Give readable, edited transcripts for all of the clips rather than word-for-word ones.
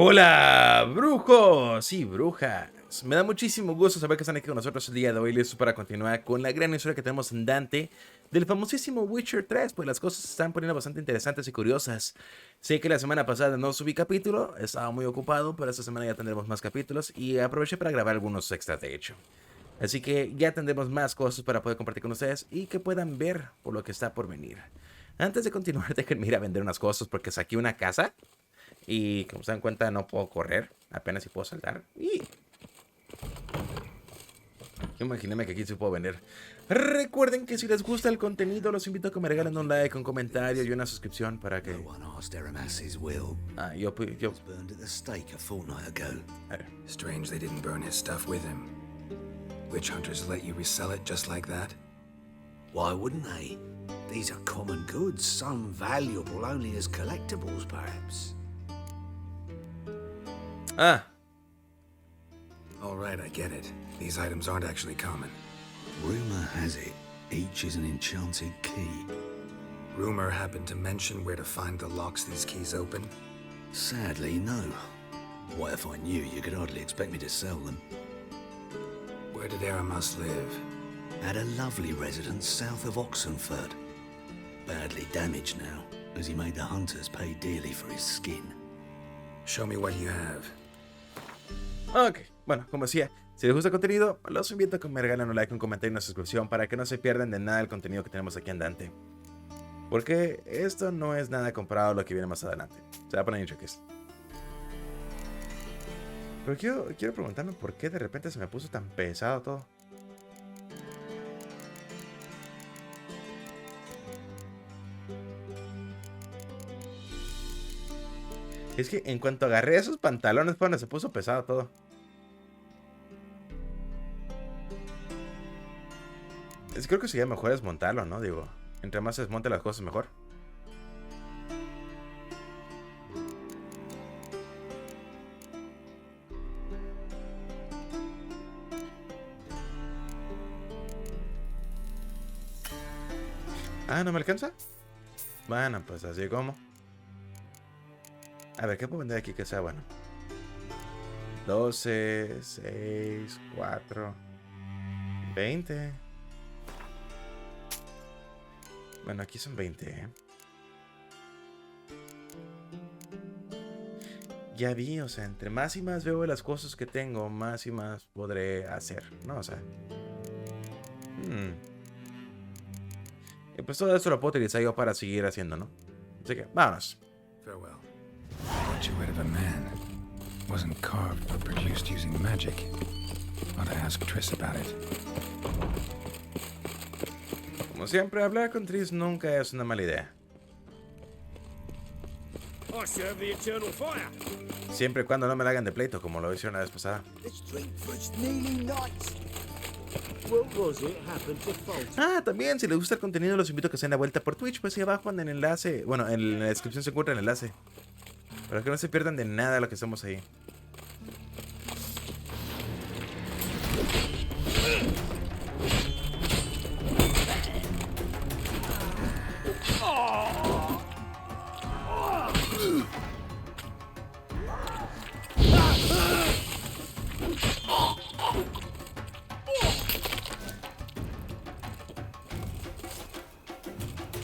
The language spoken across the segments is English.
Hola, brujos y brujas. Me da muchísimo gusto saber que están aquí con nosotros el día de hoy, listos para continuar con la gran historia que tenemos en Dante del famosísimo Witcher 3, pues las cosas se están poniendo bastante interesantes y curiosas. Sé que la semana pasada no subí capítulo, estaba muy ocupado, pero esta semana ya tendremos más capítulos y aproveché para grabar algunos extras de hecho. Así que ya tendremos más cosas para poder compartir con ustedes y que puedan ver por lo que está por venir. Antes de continuar, déjenme ir a vender unas cosas porque saqué una casa. Y como se dan cuenta, no puedo correr. Apenas si puedo saltar. Y imagínense que aquí sí puedo vender. Recuerden que si les gusta el contenido, los invito a que me regalen un like, un comentario y una suscripción para que... yo... Strange they didn't burn his stuff with him. Witch hunters let you resell it just like that? Why wouldn't they? These are common goods, some valuable only as collectibles, perhaps. Ah. All right, I get it. These items aren't actually common. Rumor has it, each is an enchanted key. Rumor happened to mention where to find the locks these keys open? Sadly, no. What if I knew, you could hardly expect me to sell them. Where did Aramus live? At a lovely residence south of Oxenford. Badly damaged now, as he made the hunters pay dearly for his skin. Show me what you have. Ok, bueno, como decía, si les gusta el contenido, los invito a que me regalen un like, un comentario y una suscripción para que no se pierdan de nada del contenido que tenemos aquí en Dante. Porque esto no es nada comparado a lo que viene más adelante. Se va a poner en choques. Pero quiero preguntarme por qué de repente se me puso tan pesado todo. Es que en cuanto agarré esos pantalones fue donde se puso pesado todo. Creo que sería mejor desmontarlo, ¿no? Digo, entre más se desmonte las cosas mejor. Ah, ¿no me alcanza? Bueno, pues así como. A ver, ¿qué puedo vender aquí que sea bueno? 12, 6, 4, 20. Bueno, aquí son 20, ¿eh? Ya vi, o sea, entre más y más veo las cosas que tengo, más y más podré hacer, ¿no? O sea... Y pues todo esto lo puedo utilizar yo para seguir haciendo, ¿no? Así que, vámonos. Farewell. What you read of a man wasn't carved but produced using magic. Ought to ask Triss about it. Como siempre, hablar con Triss nunca es una mala idea. Siempre y cuando no me la hagan de pleito, como lo hicieron la vez pasada. Ah, también, si les gusta el contenido, los invito a que se den la vuelta por Twitch. Pues ahí abajo en el enlace, bueno, en la descripción se encuentra el enlace. Para que no se pierdan de nada de lo que estamos ahí.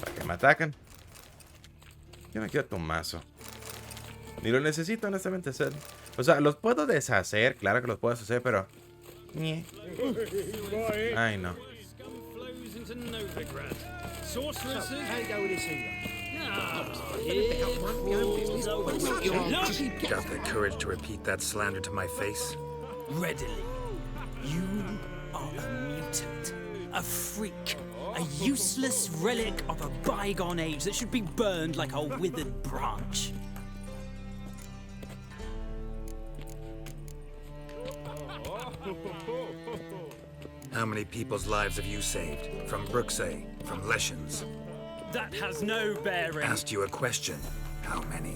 Para que me atacan. Yo no quiero tu mazo. Ni lo necesito, honestamente. O sea, los puedo deshacer. Claro que los puedo deshacer, pero... Ay, no. Got the courage to repeat that slander to my face? Readily. You are a mutant, a freak, a useless relic of a bygone age that should be burned like a withered branch. How many people's lives have you saved? From Brooksay, from Leshens? That has no bearing. Asked you a question. How many?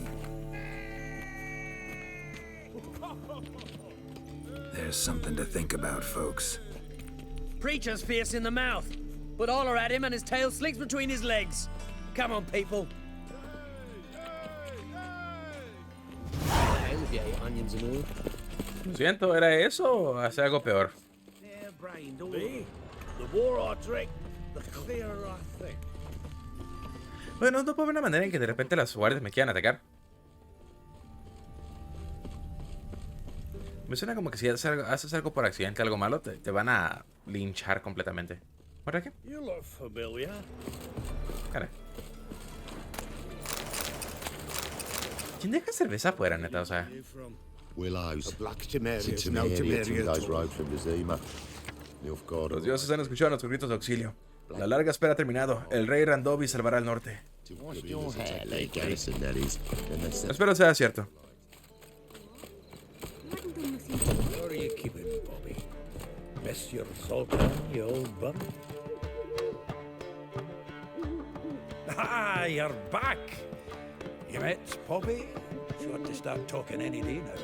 There's something to think about, folks. preacher's fierce in the mouth, but holler at him and his tail slicks between his legs. Come on, people. Hell, if you ate onions and all. Lo siento, ¿era eso o hacer algo peor? Me? The more I drink, the clearer I think. Bueno, no puedo ver una manera en que de repente las guardias me quieran atacar. Me suena como que si haces algo por accidente, algo malo, te van a linchar completamente. ¿Por qué? You look familiar. Caray. ¿Quién deja cerveza afuera, neta? O sea, Willows. Black Temerius, Into no me area Temerius. those road from the Zima. You've got los dioses han escuchado nuestros gritos de auxilio. La larga espera ha terminado. El rey Randovi salvará al norte. Garrison, that is. Then they said, Espero sea cierto. How are you keeping, Bobby? Miss your sultan, you old bum? Ah, you're back. You met Poppy? She ought to start talking any day now.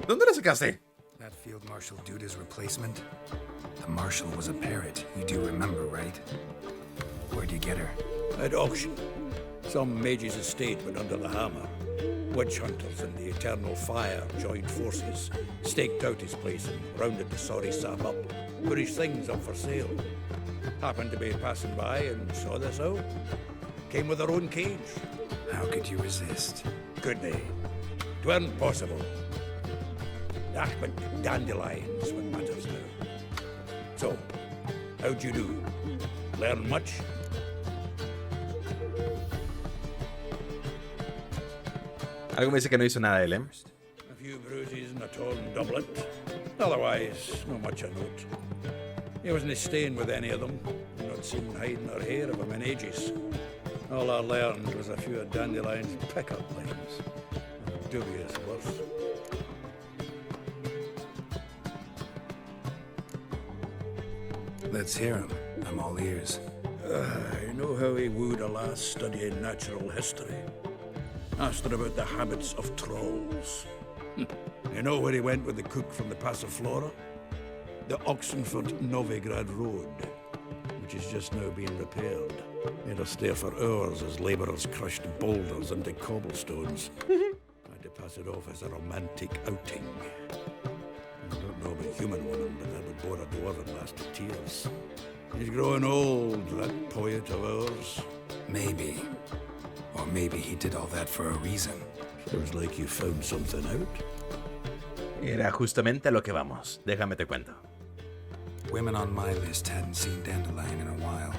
¿Dónde lo sacaste? That Field Marshal Duda's replacement? The Marshal was a parrot, you do remember, right? Where'd you get her? At auction. Some mage's estate went under the hammer. Witch hunters and the Eternal Fire joined forces, staked out his place and rounded the sorry sap up, put his things up for sale. Happened to be passing by and saw this out. Came with her own cage. How could you resist? Could they? 'Tweren't possible. Ah, but dandelions what matters now. So, how'd you do? Learn much? Algo me dice que no hizo nada de él, ¿eh? A few bruises and a torn doublet. Otherwise, not much of note. He wasn't staying with any of them. Not seen hiding or hair of him in ages. All I learned was a few of Dandelion's pick-up lines. Dubious worth. Let's hear him. I'm all ears. I know how he wooed a lass studying natural history. Asked her about the habits of trolls. You know where he went with the cook from the Passiflora? The Oxenford Novigrad Road, which is just now being repaired. Made us stare for hours as labourers crushed boulders into cobblestones. Had to pass it off as a romantic outing. I don't know about human woman, but that would bore a dwarven lass to tears. He's growing old, that poet of ours. Maybe. Or maybe he did all that for a reason. Sounds like you found something out. Era justamente a lo que vamos. Déjame te cuento. Women on my list hadn't seen Dandelion in a while.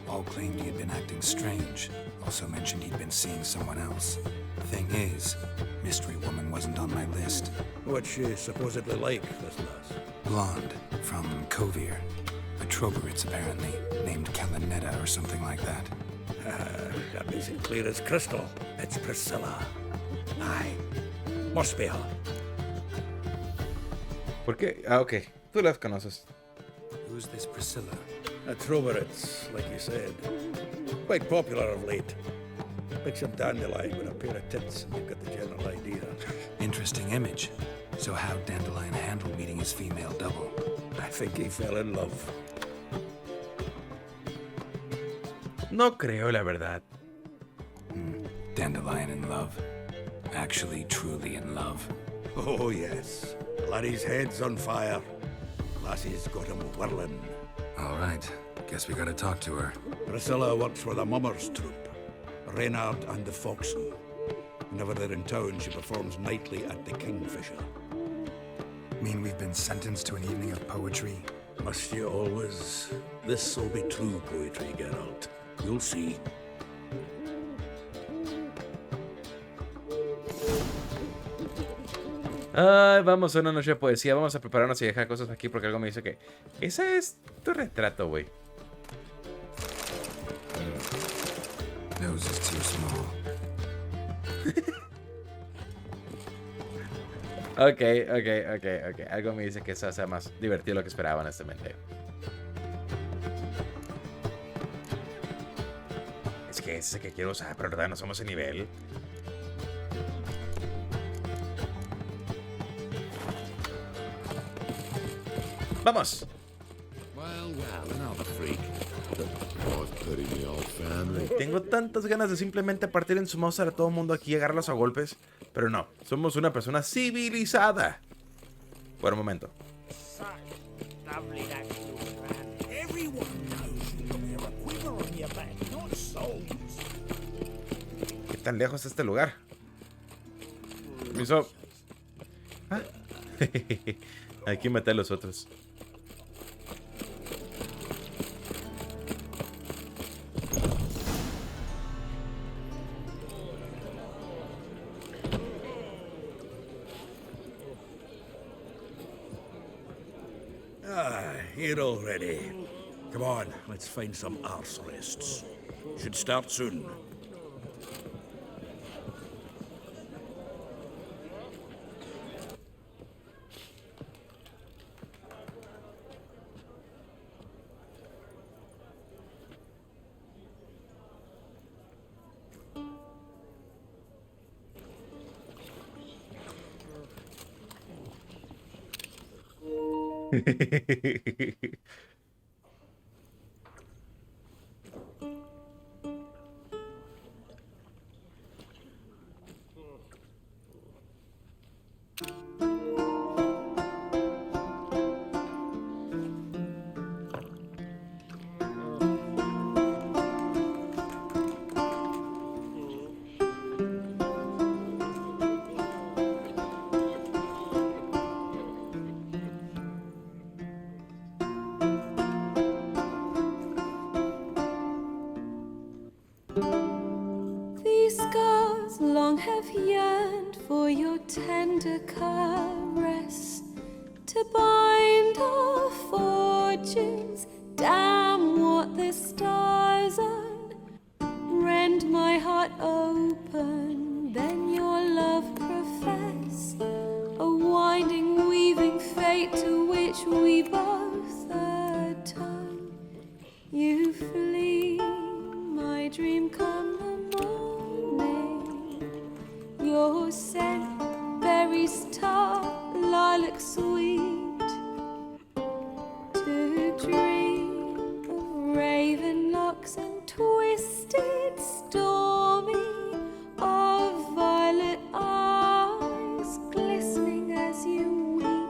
All claimed he had been acting strange. Also mentioned he'd been seeing someone else. Thing is, Mystery Woman wasn't on my list. What's she supposedly like, this lass? Blonde, from Kovir. A Troberits, apparently, named Kalanetta or something like that. That makes it clear as crystal. It's Priscilla. Aye. Must be her. ¿Por qué? Ah, ok. Tú las conoces. Who's this Priscilla? A Troberits, like you said. Quite popular of late. Picture Dandelion with a pair of tits and you've got the general idea. Interesting image. So how'd Dandelion handle meeting his female double? I think he fell in love. No creo, la verdad. Dandelion in love. Actually, truly in love. Oh, yes. Laddie's head's on fire. Lassie's got him whirling. All right. Guess we gotta talk to her. Priscilla works with a mummers troupe. Reynard and the Foxen. Whenever they're in town, she performs nightly at the Kingfisher. Mean we've been sentenced to an evening of poetry? Must you always? This'll be true poetry, Geralt. You'll see. Ay, vamos a una noche de poesía. Vamos a prepararnos y dejar cosas aquí porque algo me dice que ese es tu retrato, güey. Nose is too small. Ok. Algo me dice que eso sea más divertido de lo que esperaba, honestamente. Es que ese que quiero usar, pero la verdad no somos ese nivel. ¡Vamos! Well, another freak. I've pity me old family. Tengo tantas ganas de simplemente partir en su mouse a todo el mundo aquí y agarrarlos a golpes. Pero no, somos una persona civilizada. Por un momento. ¿Qué tan lejos está este lugar? Permiso. ¿Ah? Hay que matar a los otros. Here already. Come on, let's find some arse rests. Should start soon. These scars long have yearned for your tender caress, to bind our fortunes. Damn what the stars rend my heart open, then your love profess, a winding, weaving fate to which we both atone. You flee, my dream come the morning, your scent, berries tart, lilac sweet, to dream of raven locks and twisted, stormy, of violet eyes glistening as you weep.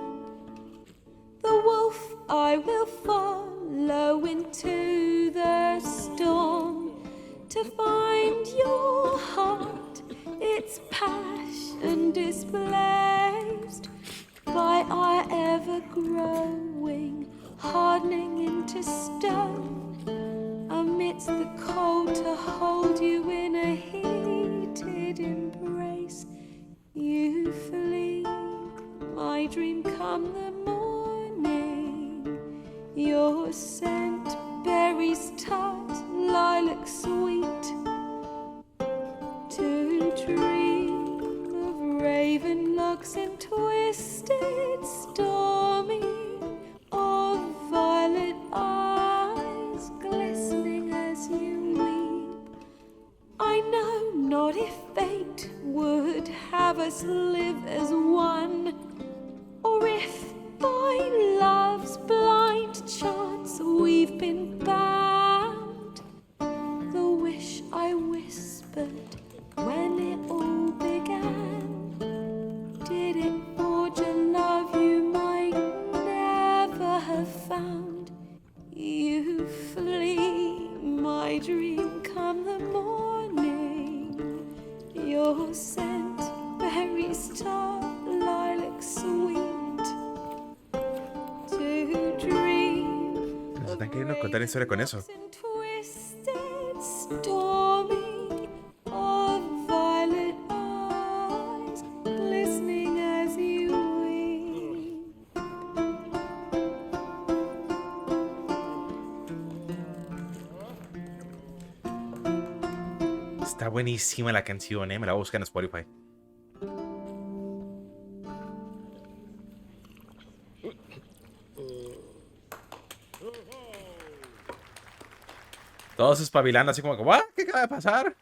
The wolf I will follow into the storm, to find your heart, its passion displaced by our ever-growing, hardening into stone, amidst the cold to hold you in a heated embrace. You flee, my dream come the morning, your scent, berries tart, lilac sweet, to dream of raven locks and twisted, stormy, of violet eyes glistening as you weep. I know not if fate would have us live as one, or if by love's blind chance we've been bound. The wish I whispered when it all began, did it forge a love you might never have found? You flee, my dream come the morning, your scent, berries tart, lilac sweet, to dream. Nos están queriendo contar historia con eso. Twisted, stormy, of violet eyes glistening as you weep. Está buenísima la canción, me la voy a buscar en Spotify. Todos espabilando así como, ¿what? ¿Qué acaba de pasar?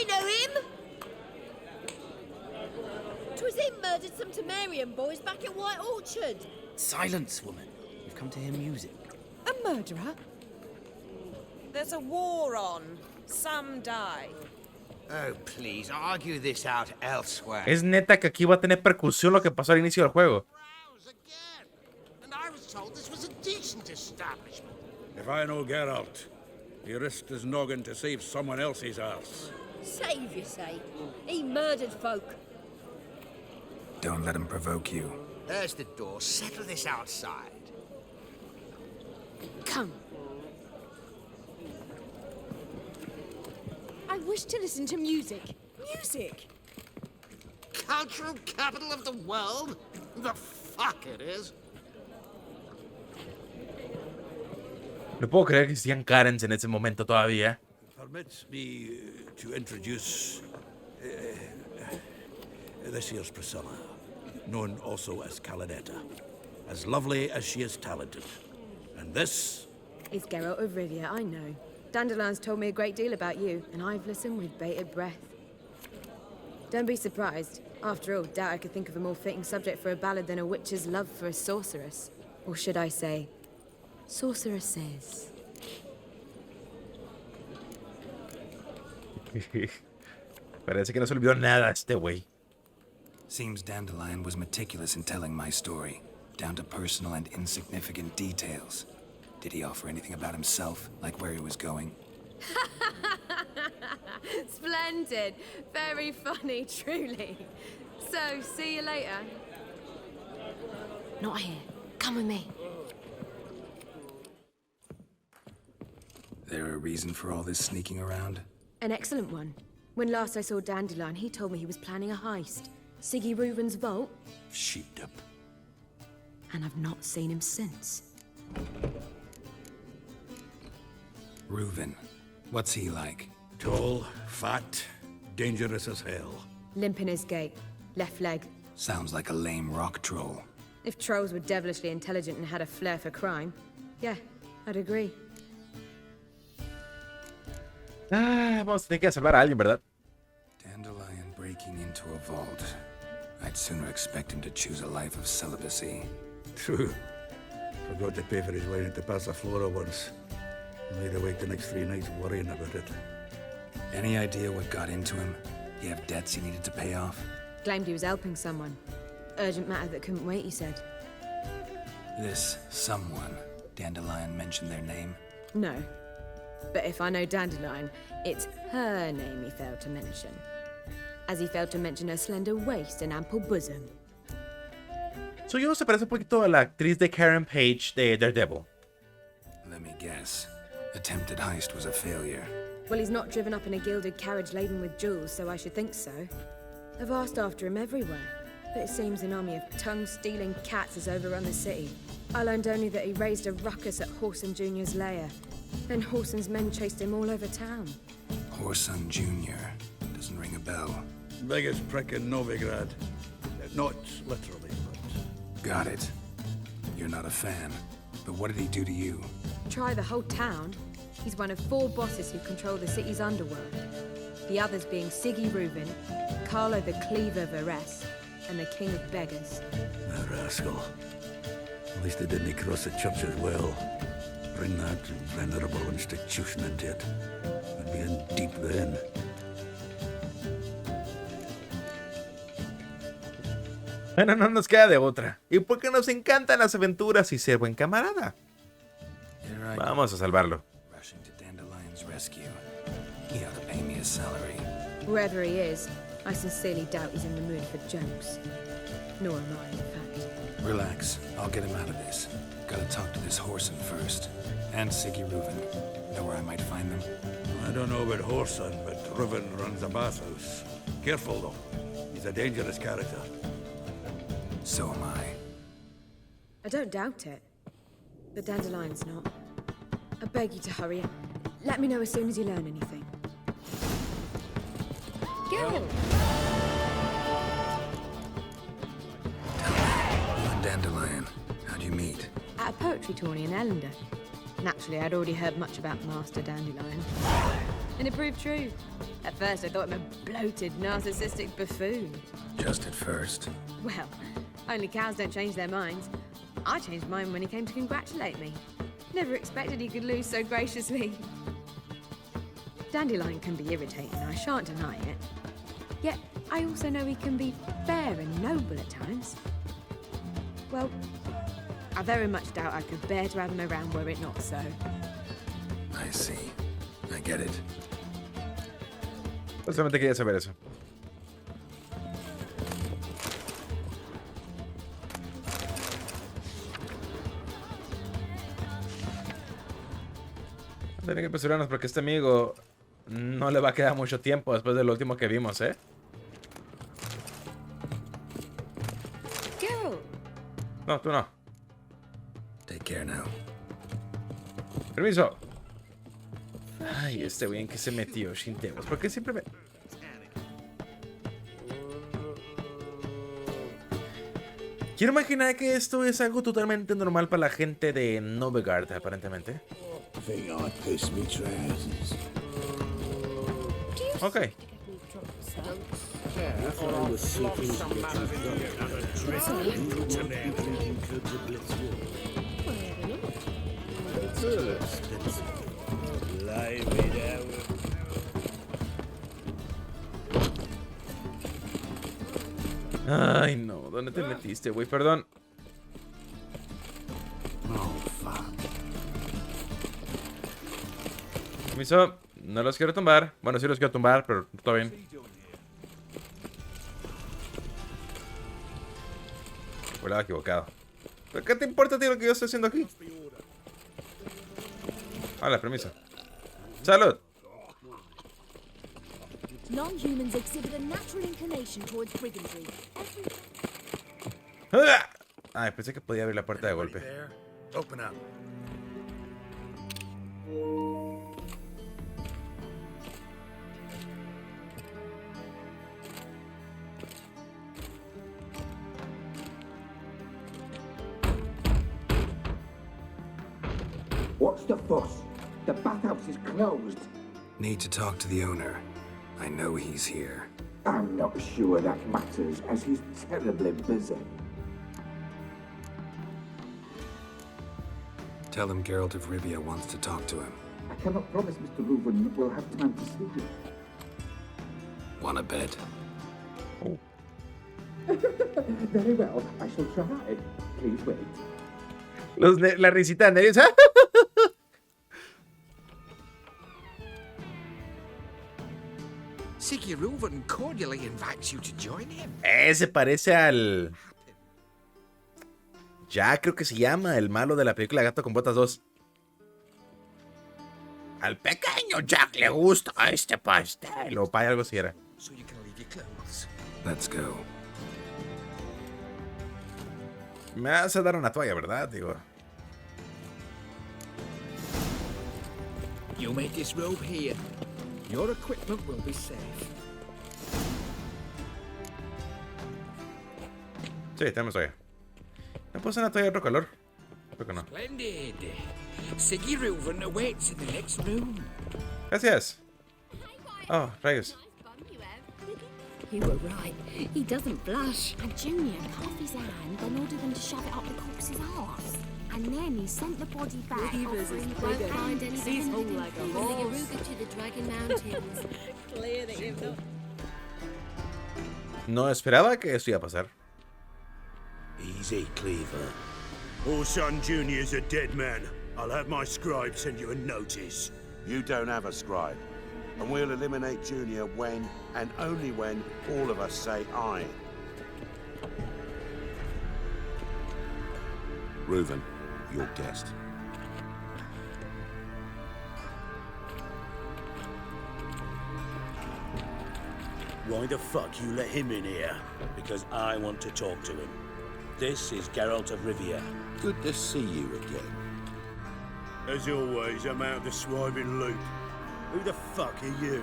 I know him! 'Twas him murdered some Temerian boys back at White Orchard. Silence, woman. We've come to hear music. A murderer? There's a war on. Some die. Oh, please, argue this out elsewhere. Es neta que aquí va a tener percusión lo que pasó al inicio del juego. And I was told this was a decent establishment. If I know Geralt, he risked his noggin to save someone else's arse. Save, you say? He murdered folk. Don't let him provoke you. There's the door. Settle this outside. Come. I wish to listen to music. Music? Cultural capital of the world? The fuck it is. No puedo creer que existían Karens en ese momento todavía. Permits me to introduce this here's Priscilla, known also as Calinetta, as lovely as she is talented. And this is Geralt de Rivia, I know. Dandelion's told me a great deal about you, and I've listened with bated breath. Don't be surprised. After all, doubt I could think of a more fitting subject for a ballad than a witch's love for a sorceress. Or should I say, sorceresses. Parece que no se olvidó nada este güey. Seems Dandelion was meticulous in telling my story, down to personal and insignificant details. Did he offer anything about himself, like where he was going? Splendid. Very funny, truly. So, see you later. Not here. Come with me. There a reason for all this sneaking around? An excellent one. When last I saw Dandelion, he told me he was planning a heist. Siggy Reuven's vault. sheeped up. And I've not seen him since. Reuven. What's he like? Tall, fat, dangerous as hell. Limp in his gait. Left leg. Sounds like a lame rock troll. If trolls were devilishly intelligent and had a flair for crime, yeah, I'd agree. Vamos a tener que salvar a alguien, ¿verdad? Dandelion breaking into a vault. I'd sooner expect him to choose a life of celibacy. True. Forgot to pay for his wine at the Pass Flora once. Laid awake the next 3 nights worrying about it. Any idea what got into him? He have debts he needed to pay off? Claimed he was helping someone. Urgent matter that couldn't wait, he said. This someone, Dandelion mentioned their name? No. But if I know Dandelion, it's her name he failed to mention. As he failed to mention her slender waist and ample bosom. So yo se parece un poquito a la actriz de Karen Page de Daredevil. Let me guess. Attempted heist was a failure. Well, he's not driven up in a gilded carriage laden with jewels, so I should think so. I've asked after him everywhere, but it seems an army of tongue-stealing cats has overrun the city. I learned only that he raised a ruckus at Whoreson Jr.'s lair. Then Whoreson's men chased him all over town. Whoreson Jr. Doesn't ring a bell. Biggest prick in Novigrad. Not literally, but... Got it. You're not a fan. But what did he do to you? Try the whole town. He's one of 4 bosses who control the city's underworld. The others being Siggy Reuven, Carlo the Cleaver Varese, and the King of Beggars. That rascal. At least they didn't cross the church as well. Bring that venerable institution into it. I'd be in deep then. Bueno, no nos queda de otra. Y porque nos encantan las aventuras y ser buen camarada. Vamos a salvarlo. Rushing to Dandelion's rescue. He ought to pay me a salary. Wherever he is, I sincerely doubt he's in the mood for jokes. Nor am I, in fact. Relax. I'll get him out of this. Gotta talk to this Whoreson first. And Siggy Reuven. Know where I might find them? I don't know about Whoreson, but Reuven runs a bathhouse. Careful, though. He's a dangerous character. So am I. I don't doubt it. But Dandelion's not. I beg you to hurry. Let me know as soon as you learn anything. Go! You and Dandelion. How'd you meet? At a poetry tourney in Ellender. Naturally, I'd already heard much about Master Dandelion. And it proved true. At first, I thought him a bloated, narcissistic buffoon. Just at first. Well, only cows don't change their minds. I changed mine when he came to congratulate me. Never expected he could lose so graciously. Dandelion can be irritating, I shan't deny it. Yet, I also know he can be fair and noble at times. Well, I very much doubt I could bear to have him around were it not so. I see. I get it. Solamente quería saber eso. Tenemos que apresurarnos porque este amigo no le va a quedar mucho tiempo después de lo último que vimos, ¿eh? Geralt! No, tú no. Take care now. Permiso. Ay, este güey en que se metió, Shintemos. ¿Por qué siempre me...? Quiero imaginar que esto es algo totalmente normal para la gente de Novegard, aparentemente. Ok. Ay, no. ¿Dónde te metiste, güey? Perdón. Permiso. No los quiero tumbar. Bueno, sí los quiero tumbar, pero todo bien. Fue equivocado. ¿Pero qué te importa, tío, lo que yo estoy haciendo aquí? Hola, permiso. ¡Salud! Non-humans exhibit a natural inclination towards brigandry. Ay, pensé que podía abrir la puerta de golpe. Open up. What's the fuss? The bathhouse is closed. Need to talk to the owner. I know he's here. I'm not sure that matters, as he's terribly busy. Tell him Geralt of Rivia wants to talk to him. I cannot promise Mr. Reuven will have time to see you. Wanna bet? Oh. Very well, I shall try. Please wait. La risita de nervios. Siggy Reuven cordially invites you to join him. Se parece al... Ya creo que se llama el malo de la película Gato con Botas 2. Al pequeño Jack le gusta este pastel. O para algo así era. So you can leave your clothes. Let's go. Me vas a dar una toalla, ¿verdad? Digo. You may disrobe here. Your equipment will be safe. Sí, tenemos toalla. ¿No puedo hacer una toalla de otro color? Creo que no. Splendid. Siggy Reuven awaits in the next room. Gracias. Oh, rayos. You were right. He doesn't blush. And Junior cut off his hand and ordered them to shove it up the corpse's arse. And then he sent the body back. Offering he won't find any like a horse. To the Dragon Mountains. Clear that you've not. No esperaba que esto iba a pasar. Easy, Cleaver. Orson Jr.'s a dead man. I'll have my scribe send you a notice. You don't have a scribe. And we'll eliminate Junior when, and only when, all of us say aye. Reuven, your guest. Why the fuck you let him in here? Because I want to talk to him. This is Geralt of Rivia. Good to see you again. As always, I'm out of the swiving loop. Who the fuck are you?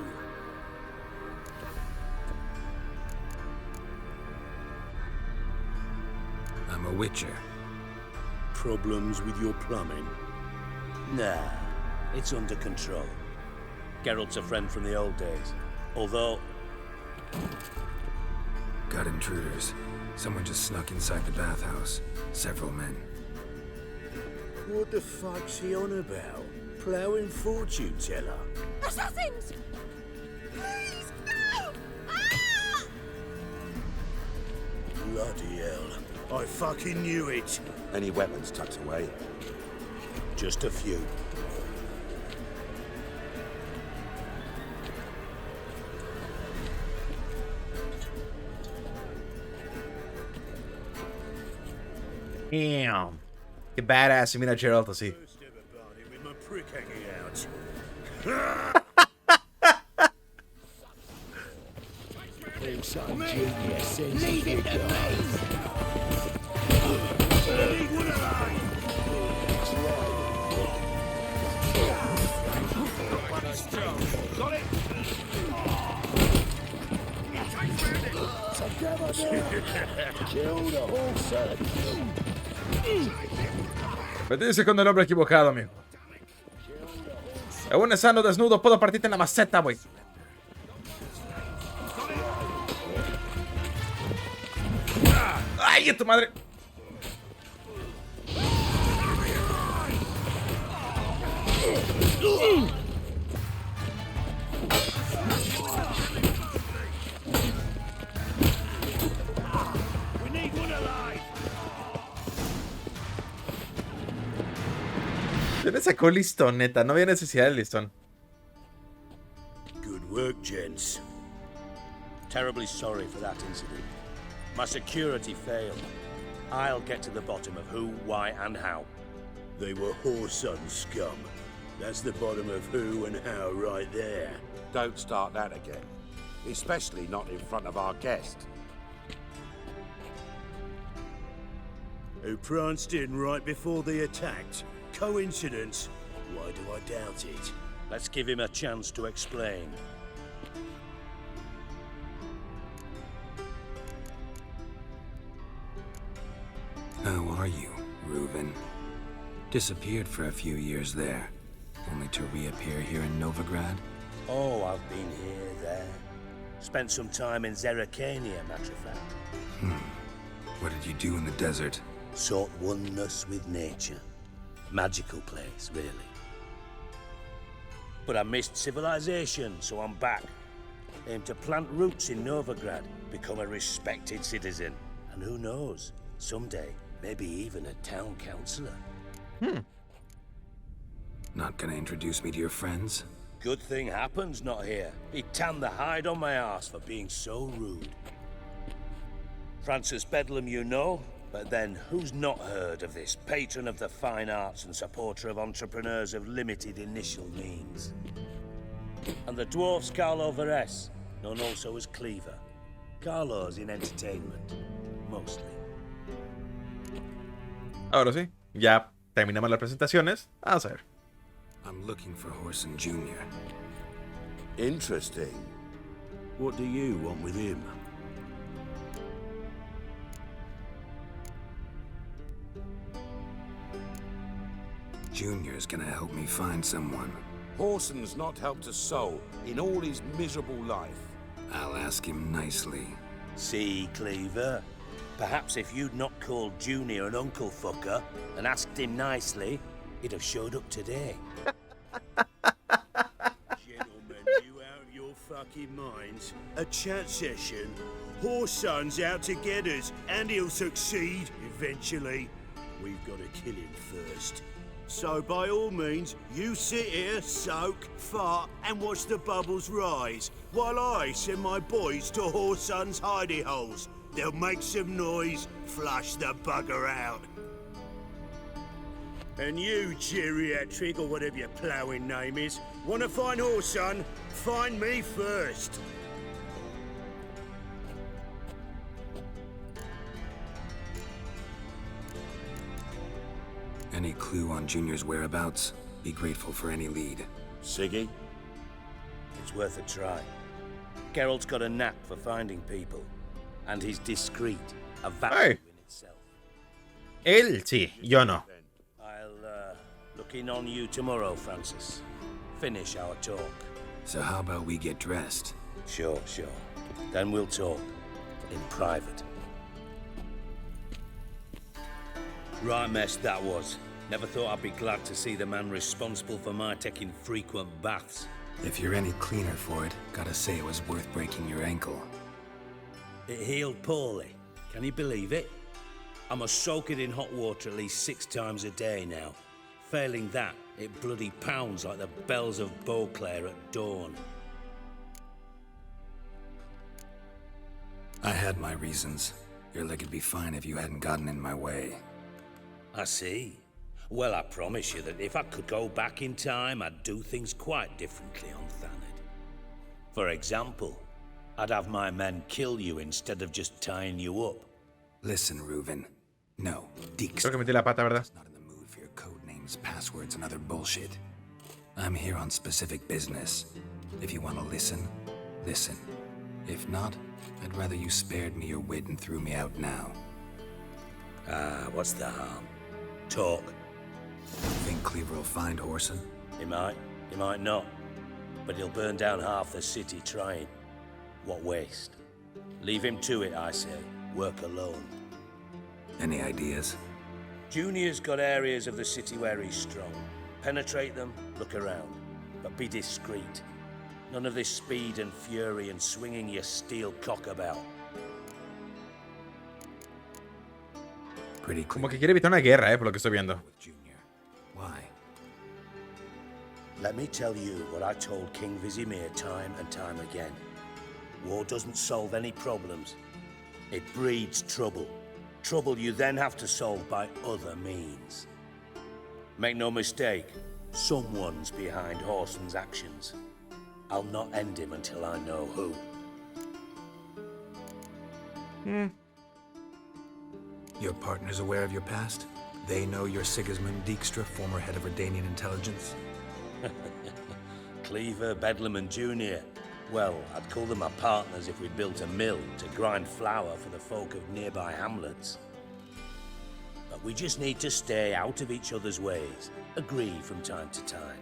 I'm a witcher. Problems with your plumbing? Nah, it's under control. Geralt's a friend from the old days. Although... Got intruders. Someone just snuck inside the bathhouse. Several men. What the fuck's he on about? Ploughing fortune teller? Assassins! Please, no! Ah! Bloody hell. I fucking knew it. Any weapons tucked away? Just a few. Damn. Qué badass. Mira a Geralt así. With my prick hanging out. Leave it to me! Got it! Kill the whole set. Meterse con el hombre equivocado, amigo. Aún estando desnudo, puedo partirte en la maceta, güey. ¡Ay, a tu madre! ¿Quién le sacó listón, neta? No había necesidad de listón. Good work, gents. Terribly sorry for that incident. My security failed. I'll get to the bottom of who, why, and how. They were whoreson scum. That's the bottom of who and how right there. Don't start that again. Especially not in front of our guest. Who pranced in right before they attacked. Coincidence? Why do I doubt it? Let's give him a chance to explain. How are you, Reuben? Disappeared for a few years there, only to reappear here in Novigrad? Oh, I've been here, there. Spent some time in Zerrikania, matter of fact. What did you do in the desert? Sought oneness with nature. Magical place, really. But I missed civilization, so I'm back. Aim to plant roots in Novigrad, become a respected citizen. And who knows, someday, maybe even a town councillor. Not gonna introduce me to your friends? Good thing happens not here. He tanned the hide on my arse for being so rude. Francis Bedlam you know, but then who's not heard of this patron of the fine arts and supporter of entrepreneurs of limited initial means? And the dwarf's Carlo Veres, known also as Cleaver. Carlo's in entertainment, mostly. Ahora sí, ya terminamos las presentaciones. Vamos a ver. I'm looking for Horson Jr. Interesting. What do you want with him? Junior's gonna help me find someone. Horson's not helped a soul in all his miserable life. I'll ask him nicely. See, Cleaver? Perhaps if you'd not called Junior an uncle fucker and asked him nicely, he'd have showed up today. Gentlemen, you out of your fucking minds? A chat session? Horson's out to get us, and he'll succeed eventually. We've got to kill him first. So by all means, you sit here, soak, fart, and watch the bubbles rise, while I send my boys to Horson's hidey holes. They'll make some noise, flush the bugger out. And you, geriatric, or whatever your ploughing name is, want to find Horson? Find me first. Any clue on Junior's whereabouts? Be grateful for any lead. Siggy? It's worth a try. Geralt's got a knack for finding people. And he's discreet, a value in itself. Él sí, yo no. I'll look in on you tomorrow, Francis. Finish our talk. So how about we get dressed? Sure. Then we'll talk. In private. Right mess that was. Never thought I'd be glad to see the man responsible for my taking frequent baths. If you're any cleaner for it, gotta say it was worth breaking your ankle. It healed poorly. Can you believe it? I must soak it in hot water at least 6 times a day now. Failing that, it bloody pounds like the bells of Beauclair at dawn. I had my reasons. Your leg would be fine if you hadn't gotten in my way. I see. Well, I promise you that if I could go back in time, I'd do things quite differently on Thanedd. For example, I'd have my men kill you instead of just tying you up. Listen, Reuven. No, Deeks. Creo que metí la pata, ¿verdad? Not in the mood for your code names, passwords, and other bullshit. I'm here on specific business. If you want to listen, listen. If not, I'd rather you spared me your wit and threw me out now. What's the harm? Talk. Think Cleaver will find Whoreson? He might not. But he'll burn down half the city trying. What waste? Leave him to it, I say. Work alone. Any ideas? Junior's got areas of the city where he's strong. Penetrate them, look around. But be discreet. None of this speed and fury and swinging your steel cock about. Pretty clear. Como que quiere evitar una guerra, por lo que estoy viendo. Why? Let me tell you what I told King Vizimir time and time again. War doesn't solve any problems. It breeds trouble. Trouble you then have to solve by other means. Make no mistake, someone's behind Whoreson's actions. I'll not end him until I know who. Your partner's aware of your past? They know you're Sigismund Dijkstra, former head of Redanian intelligence? Cleaver, Bedlam and Junior. Well, I'd call them my partners if we'd built a mill to grind flour for the folk of nearby hamlets. But we just need to stay out of each other's ways, agree from time to time.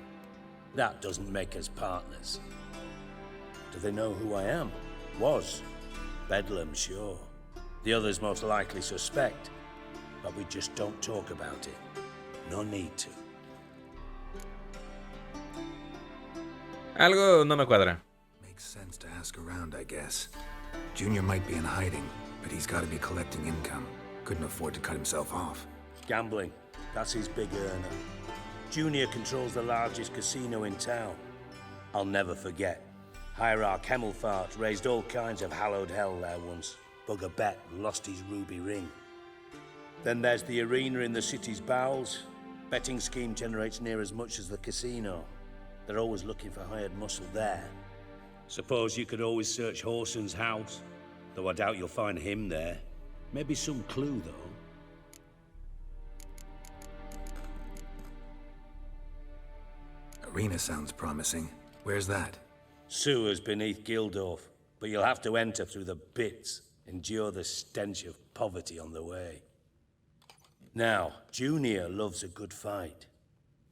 That doesn't make us partners. Do they know who I am? Was. Bedlam, sure. The others most likely suspect, but we just don't talk about it. No need to. Algo no me cuadra. Makes sense to ask around, I guess. Junior might be in hiding, but he's got to be collecting income. Couldn't afford to cut himself off. Gambling. That's his big earner. Junior controls the largest casino in town. I'll never forget. Hierarch Hemmelfart raised all kinds of hallowed hell there once. Bugger bet and lost his ruby ring. Then there's the arena in the city's bowels. Betting scheme generates near as much as the casino. They're always looking for hired muscle there. Suppose you could always search Whoreson's house, though I doubt you'll find him there. Maybe some clue, though. Arena sounds promising. Where's that? Sewers beneath Gildorf, but you'll have to enter through the bits, endure the stench of poverty on the way. Now, Junior loves a good fight.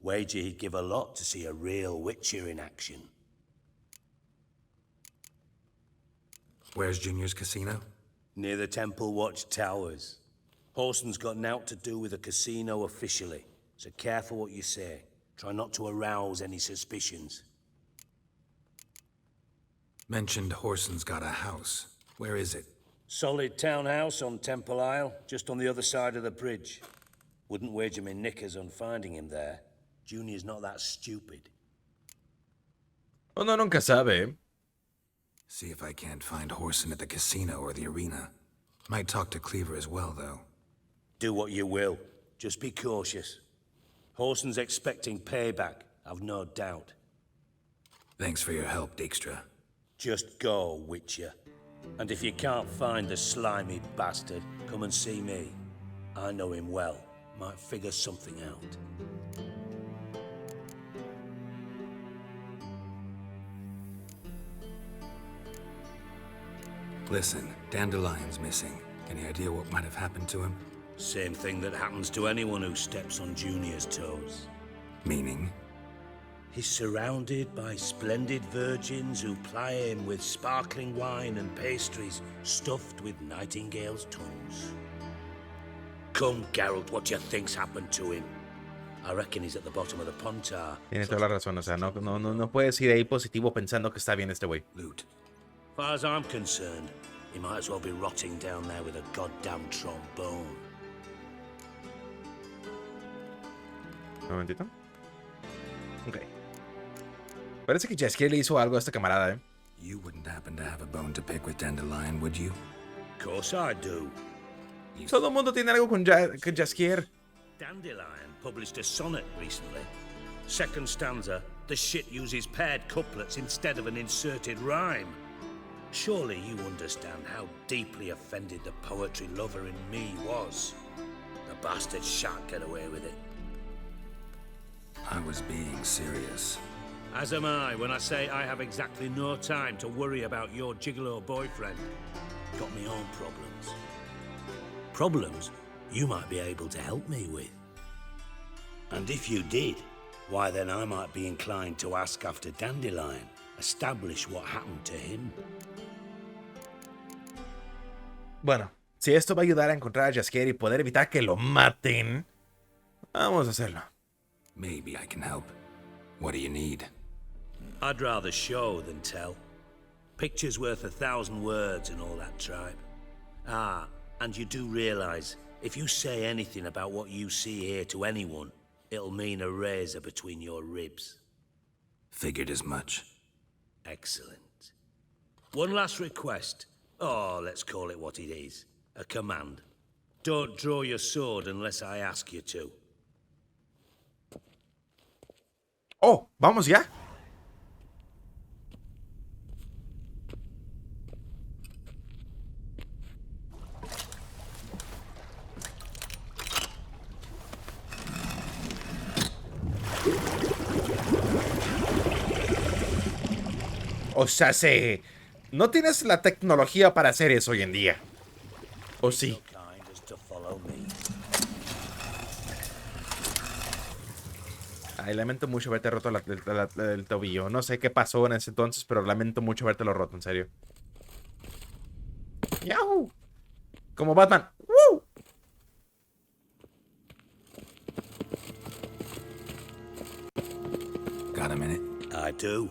Wager he'd give a lot to see a real Witcher in action. Where's Junior's casino? Near the Temple Watch Towers. Whoreson's got nought to do with the casino officially, so careful what you say. Try not to arouse any suspicions. Mentioned Whoreson's got a house. Where is it? Solid townhouse on Temple Isle, just on the other side of the bridge. Wouldn't wager me knickers on finding him there. Junior's not that stupid. Uno nunca sabe. See if I can't find Whoreson at the casino or the arena. Might talk to Cleaver as well, though. Do what you will. Just be cautious. Whoreson's expecting payback, I've no doubt. Thanks for your help, Dijkstra. Just go, Witcher. And if you can't find the slimy bastard, come and see me. I know him well. Might figure something out. Listen, Dandelion's missing. Any idea what might have happened to him? Same thing that happens to anyone who steps on Junior's toes. Meaning? He's surrounded by splendid virgins who ply him with sparkling wine and pastries stuffed with nightingales' tongues. Come, Geralt, what do you think's happened to him? I reckon he's at the bottom of the pontar. Tienes toda la razón, o sea, no puedes ir ahí positivo pensando que está bien este güey. Loot. As far as I'm concerned, he might as well be rotting down there with a goddamn trombone. Un momentito. Ok. Parece que Jaskier le hizo algo a este camarada, ¿eh? You wouldn't happen to have a bone to pick with Dandelion, would you? Of course I do. Todo el mundo tiene algo con Jaskier. Dandelion published a sonnet recently. Second stanza, the shit uses paired couplets instead of an inserted rhyme. Surely you understand how deeply offended the poetry lover in me was. The bastard shan't get away with it. I was being serious. As am I when I say I have exactly no time to worry about your gigolo boyfriend. Got me own problems. Problems you might be able to help me with. And if you did, why then I might be inclined to ask after Dandelion, establish what happened to him. Bueno, si esto va a ayudar a encontrar a Jaskier y poder evitar que lo maten, vamos a hacerlo. Maybe I can help. What do you need? I'd rather show than tell. Picture's worth 1,000 words and all that tripe. Ah, and you do realize, if you say anything about what you see here to anyone, it'll mean a razor between your ribs. Figured as much. Excellent. One last request. Oh, let's call it what it is. A command. Don't draw your sword unless I ask you to. Oh, vamos ya. O sea, no tienes la tecnología para hacer eso hoy en día. ¿O sí? Ay, lamento mucho haberte roto el tobillo. No sé qué pasó en ese entonces, pero lamento mucho haberte lo roto, en serio. ¡Yahoo! Como Batman. ¡Woo! Got a minute? I do.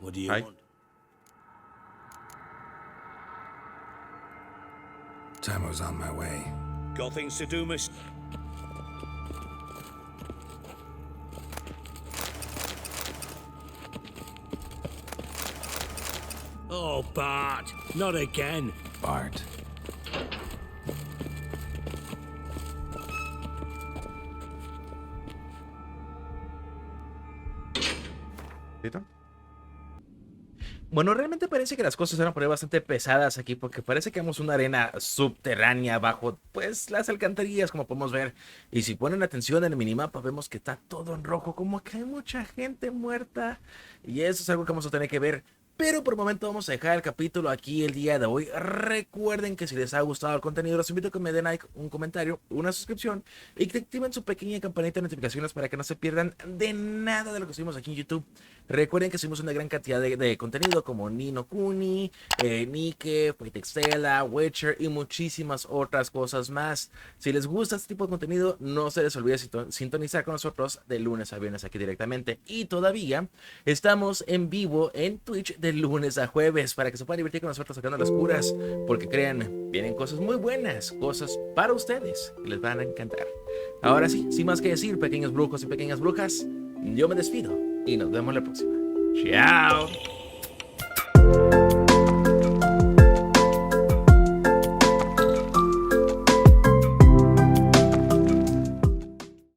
What do you want? Tamo's on my way. Got things to do, miss? Oh, Bart, not again. Bart. ¿Listo? Bueno, realmente parece que las cosas eran por ahí bastante pesadas aquí, porque parece que vemos una arena subterránea bajo, pues, las alcantarillas, como podemos ver. Y si ponen atención en el minimapa, vemos que está todo en rojo, como que hay mucha gente muerta. Y eso es algo que vamos a tener que ver. Pero por el momento vamos a dejar el capítulo aquí el día de hoy. Recuerden que si les ha gustado el contenido, los invito a que me den like, un comentario, una suscripción y que activen su pequeña campanita de notificaciones para que no se pierdan de nada de lo que subimos aquí en YouTube. Recuerden que subimos una gran cantidad de contenido como Nino Kuni, Nike, Textela, Witcher y muchísimas otras cosas más. Si les gusta este tipo de contenido, no se les olvide sintonizar con nosotros de lunes a viernes aquí directamente. Y todavía estamos en vivo en Twitch de lunes a jueves para que se puedan divertir con nosotros sacando las curas, porque créanme, vienen cosas muy buenas, cosas para ustedes que les van a encantar. Ahora sí, sin más que decir, pequeños brujos y pequeñas brujas, yo me despido y nos vemos la próxima. ¡Chao!